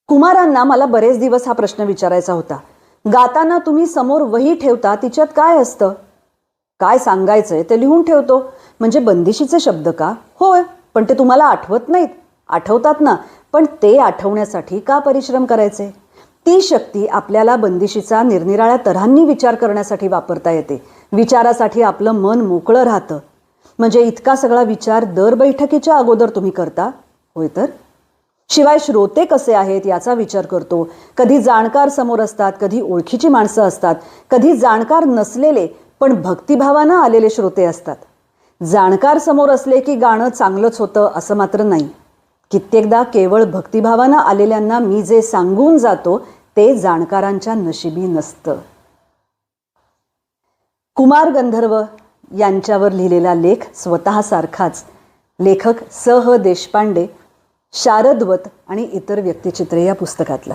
कुमारांना मला बरेच दिवस हा प्रश्न विचारायचा होता. गाताना तुम्ही समोर वही ठेवता, तिच्यात काय असतं? काय सांगायचंय ते लिहून ठेवतो. म्हणजे बंदिशीचे शब्द का? होय, पण ते तुम्हाला आठवत नाहीत. आठवतात ना, पण ते आठवण्यासाठी का परिश्रम करायचे? ती शक्ती आपल्याला बंदिशीचा निरनिराळ्या तऱ्हांनी विचार करण्यासाठी वापरता येते. विचारासाठी आपलं मन मोकळं राहतं. म्हणजे इतका सगळा विचार दर बैठकीच्या अगोदर तुम्ही करता? होय तर. शिवाय श्रोते कसे आहेत याचा विचार करतो. कधी जाणकार समोर असतात, कधी ओळखीची माणसं असतात, कधी जाणकार नसलेले पण भक्तिभावानं आलेले श्रोते असतात. जाणकार समोर असले की गाणं चांगलंच होतं असं मात्र नाही. कित्येकदा केवळ भक्तिभावानं आलेल्यांना मी जे सांगून जातो ते जाणकारांच्या नशिबी नसतं. कुमार गंधर्व यांच्यावर लिहिलेला लेख स्वतःसारखाच लेखक स. ह. देशपांडे, शारदवत आणि इतर व्यक्तिचित्रे या पुस्तकातला.